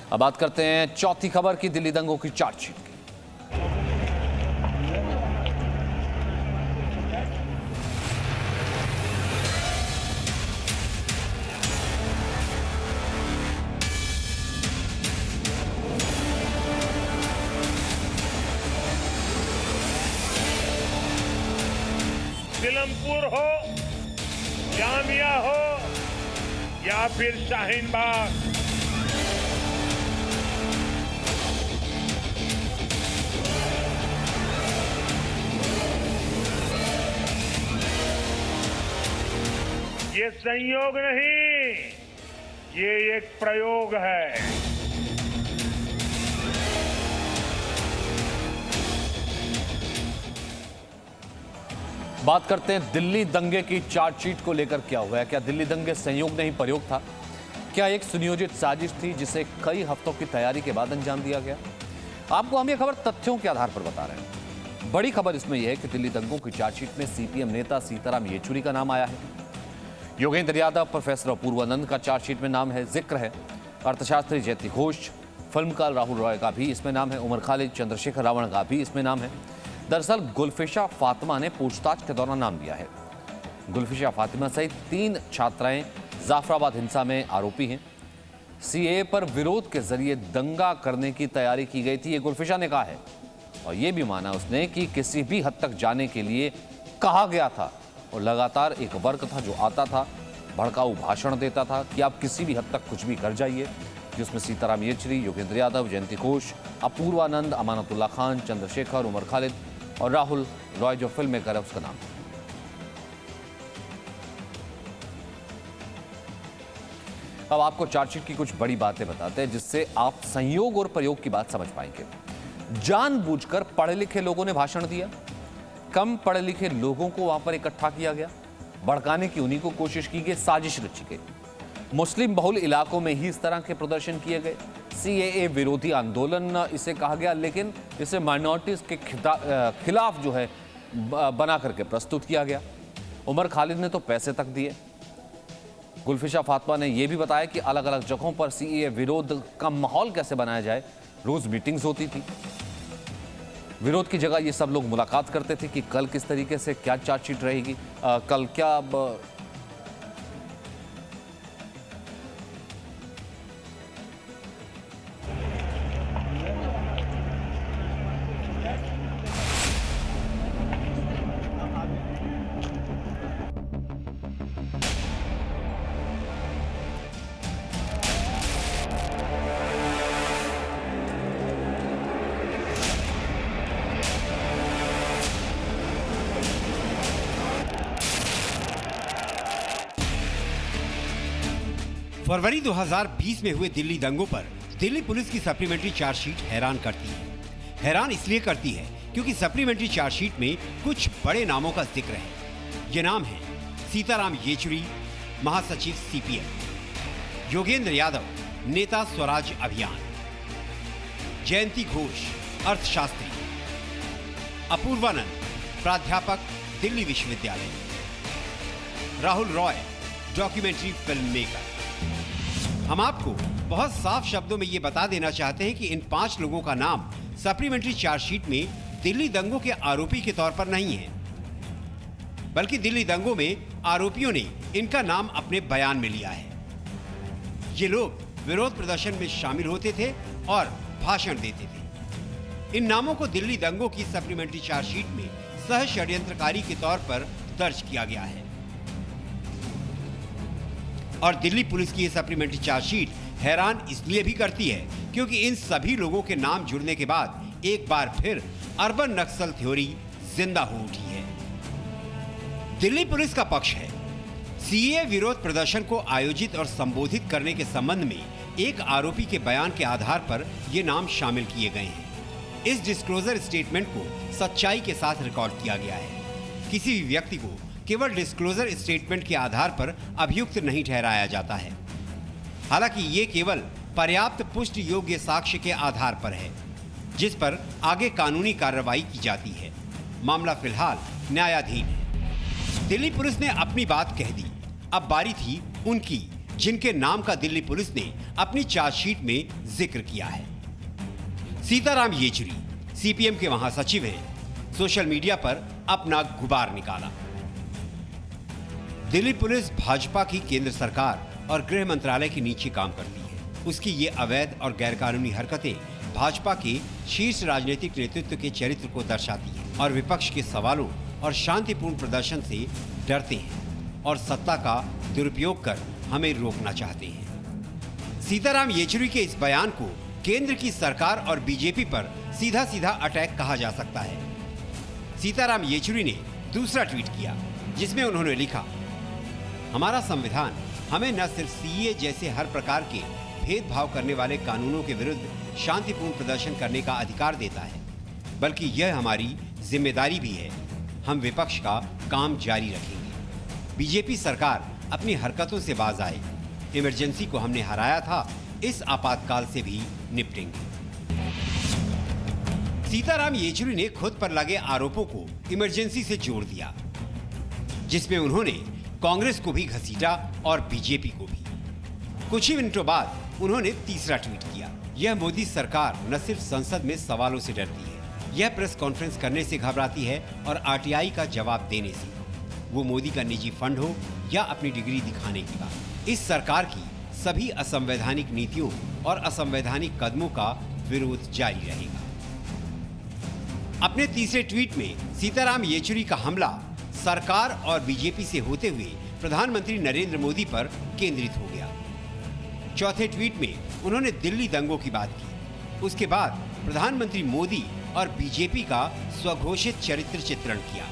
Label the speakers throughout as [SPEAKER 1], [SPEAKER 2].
[SPEAKER 1] अब बात करते हैं चौथी खबर की, दिल्ली दंगों की चार्जशीट की।
[SPEAKER 2] सिलमपुर हो, जामिया हो या फिर शाहीन बाग, ये संयोग नहीं, ये एक प्रयोग है।
[SPEAKER 1] बात करते हैं दिल्ली दंगे की चार्जशीट को लेकर। क्या हुआ है? क्या दिल्ली दंगे संयोग नहीं प्रयोग था? क्या एक सुनियोजित साजिश थी जिसे कई हफ्तों की तैयारी के बाद अंजाम दिया गया? आपको हम ये खबर तथ्यों के आधार पर बता रहे हैं। बड़ी खबर इसमें यह है कि दिल्ली दंगों की चार्जशीट में सीपीएम नेता सीताराम येचुरी का नाम आया है, योगेंद्र यादव, प्रोफेसर अपूर्वानंद का चार्जशीट में नाम है, जिक्र है, अर्थशास्त्री जयंती घोष, फिल्मकार राहुल रॉय का भी इसमें नाम है, उमर खालिद, चंद्रशेखर रावण का भी इसमें नाम है। दरअसल गुलफिशा फातिमा ने पूछताछ के दौरान नाम दिया है। गुलफिशा फातिमा सहित 3 छात्राएं जाफराबाद हिंसा में आरोपी हैं। सीएए पर विरोध के जरिए दंगा करने की तैयारी की गई थी, ये गुलफिशा ने कहा है, और यह भी माना उसने कि किसी भी हद तक जाने के लिए कहा गया था, और लगातार एक वर्ग था जो आता था, भड़काऊ भाषण देता था कि आप किसी भी हद तक कुछ भी कर जाइए, जिसमें सीताराम येचुरी, योगेंद्र यादव, जयंती घोष, अपूर्वानंद, अमानतुल्लाह खान, चंद्रशेखर, उमर खालिद और राहुल रॉय जो फिल्म मेकर है उसका नाम। अब आपको चार्जशीट की कुछ बड़ी बातें बताते हैं जिससे आप संयोग और प्रयोग की बात समझ पाएंगे। जानबूझकर पढ़े लिखे लोगों ने भाषण दिया, कम पढ़े लिखे लोगों को वहां पर इकट्ठा किया गया, भड़काने की उन्हीं को कोशिश की गई, साजिश रची गई। मुस्लिम बहुल इलाकों में ही इस तरह के प्रदर्शन किए गए। सीएए विरोधी आंदोलन इसे कहा गया, लेकिन इसे माइनॉरिटीज के खिलाफ जो है बना करके प्रस्तुत किया गया। उमर खालिद ने तो पैसे तक दिए। गुलफिशा फातिमा ने यह भी बताया कि अलग अलग जगहों पर सीएए विरोध का माहौल कैसे बनाया जाए, रोज मीटिंग्स होती थी। विरोध की जगह ये सब लोग मुलाकात करते थे कि कल किस तरीके से क्या चार्जशीट रहेगी, कल क्या
[SPEAKER 3] फरवरी 2020 में हुए दिल्ली दंगों पर दिल्ली पुलिस की सप्लीमेंट्री चार्जशीट हैरान करती है। हैरान इसलिए करती है क्योंकि सप्लीमेंट्री चार्जशीट में कुछ बड़े नामों का जिक्र है। ये नाम है सीताराम येचुरी, महासचिव सीपीएम, योगेंद्र यादव, नेता स्वराज अभियान, जयंती घोष, अर्थशास्त्री, अपूर्वानंद, प्राध्यापक, दिल्ली विश्वविद्यालय, Rahul Roy, documentary film maker. हम आपको बहुत साफ शब्दों में ये बता देना चाहते हैं कि इन 5 लोगों का नाम सप्लीमेंट्री चार्जशीट में दिल्ली दंगों के आरोपी के तौर पर नहीं है, बल्कि दिल्ली दंगों में आरोपियों ने इनका नाम अपने बयान में लिया है। ये लोग विरोध प्रदर्शन में शामिल होते थे और भाषण देते थे। इन नामों को दिल्ली दंगों की सप्लीमेंट्री चार्जशीट में सह षड्यंत्रकारी के तौर पर दर्ज किया गया है। और दिल्ली पुलिस की ये सप्लीमेंट्री चार्जशीट हैरान इसलिए भी करती है क्योंकि इन सभी लोगों के नाम जुड़ने के बाद एक बार फिर अर्बन नक्सल थ्योरी जिंदा हो उठी है। दिल्ली पुलिस का पक्ष है, सीएए विरोध प्रदर्शन को आयोजित और संबोधित करने के संबंध में एक आरोपी के बयान के आधार पर ये नाम शामिल किए गए हैं। इस डिस्क्लोजर स्टेटमेंट को सच्चाई के साथ रिकॉर्ड किया गया है। किसी भी व्यक्ति को केवल डिस्क्लोजर स्टेटमेंट के आधार पर अभियुक्त नहीं ठहराया जाता है। हालांकि ये केवल पर्याप्त पुष्टि योग्य साक्ष्य के आधार पर है, जिस पर आगे कानूनी कार्रवाई की जाती है। मामला फिलहाल न्यायाधीन है। दिल्ली पुलिस ने अपनी बात कह दी, अब बारी थी उनकी जिनके नाम का दिल्ली पुलिस ने अपनी चार्जशीट में जिक्र किया है। सीताराम येचुरी सीपीएम के महासचिव हैं, सोशल मीडिया पर अपना गुबार निकाला। दिल्ली पुलिस भाजपा की केंद्र सरकार और गृह मंत्रालय के नीचे काम करती है। उसकी ये अवैध और गैरकानूनी हरकतें भाजपा के शीर्ष राजनीतिक नेतृत्व के चरित्र को दर्शाती है और विपक्ष के सवालों और शांतिपूर्ण प्रदर्शन से डरते हैं और सत्ता का दुरुपयोग कर हमें रोकना चाहते हैं। सीताराम येचुरी के इस बयान को केंद्र की सरकार और बीजेपी पर सीधा सीधा अटैक कहा जा सकता है। सीताराम येचुरी ने दूसरा ट्वीट किया जिसमें उन्होंने लिखा, हमारा संविधान हमें न सिर्फ सीए जैसे हर प्रकार के भेदभाव करने वाले कानूनों के विरुद्ध शांतिपूर्ण प्रदर्शन करने का अधिकार देता है, बल्कि यह हमारी जिम्मेदारी भी है। हम विपक्ष का काम जारी रखेंगे। बीजेपी सरकार अपनी हरकतों से बाज आए। इमरजेंसी को हमने हराया था, इस आपातकाल से भी निपटेंगे। सीताराम येचुरी ने खुद पर लगे आरोपों को इमरजेंसी से जोड़ दिया, जिसमें उन्होंने कांग्रेस को भी घसीटा और बीजेपी को भी। कुछ ही मिनटों बाद उन्होंने तीसरा ट्वीट किया, यह मोदी सरकार न सिर्फ संसद में सवालों से डरती है, यह प्रेस कॉन्फ्रेंस करने से घबराती है और आरटीआई का जवाब देने से, वो मोदी का निजी फंड हो या अपनी डिग्री दिखाने की बात। इस सरकार की सभी असंवैधानिक नीतियों और असंवैधानिक कदमों का विरोध जारी रहेगा। अपने तीसरे ट्वीट में सीताराम येचुरी का हमला सरकार और बीजेपी से होते हुए प्रधानमंत्री नरेंद्र मोदी पर केंद्रित हो गया। चौथे ट्वीट में उन्होंने दिल्ली दंगों की बात की। उसके बाद प्रधानमंत्री मोदी और बीजेपी का स्वघोषित चरित्र चित्रण किया।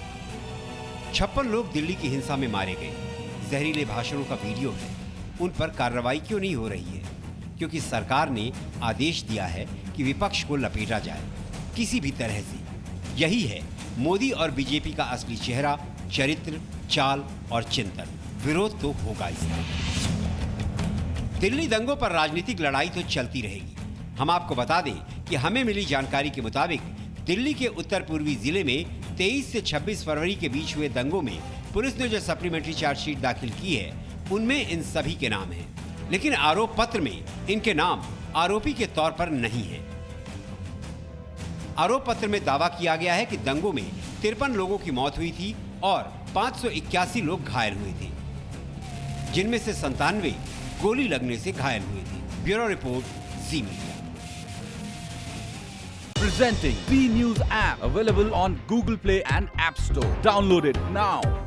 [SPEAKER 3] 56 लोग दिल्ली की हिंसा में मारे गए। जहरीले भाषणों का वीडियो है, उन पर कार्रवाई क्यों नहीं हो रही है? क्योंकि सरकार ने आदेश दिया है कि विपक्ष को लपेटा जाए किसी भी तरह से। यही है मोदी और बीजेपी का असली चेहरा, चरित्र, चाल और चिंतन। विरोध तो होगा इसका। दिल्ली दंगों पर राजनीतिक लड़ाई तो चलती रहेगी। हम आपको बता दें कि हमें मिली जानकारी के मुताबिक दिल्ली के उत्तर पूर्वी जिले में 23 से 26 फरवरी के बीच हुए दंगों में पुलिस ने जो सप्लीमेंट्री चार्जशीट दाखिल की है उनमें इन सभी के नाम हैं, लेकिन आरोप पत्र में इनके नाम आरोपी के तौर पर नहीं है। आरोप पत्र में दावा किया गया है कि दंगों में 53 लोगों की मौत हुई थी और 581 लोग घायल हुए थे, जिनमें से 97 गोली लगने से घायल हुए थे। Bureau report, ji media.
[SPEAKER 4] Presenting B News app, available on Google Play and App Store. Download it now.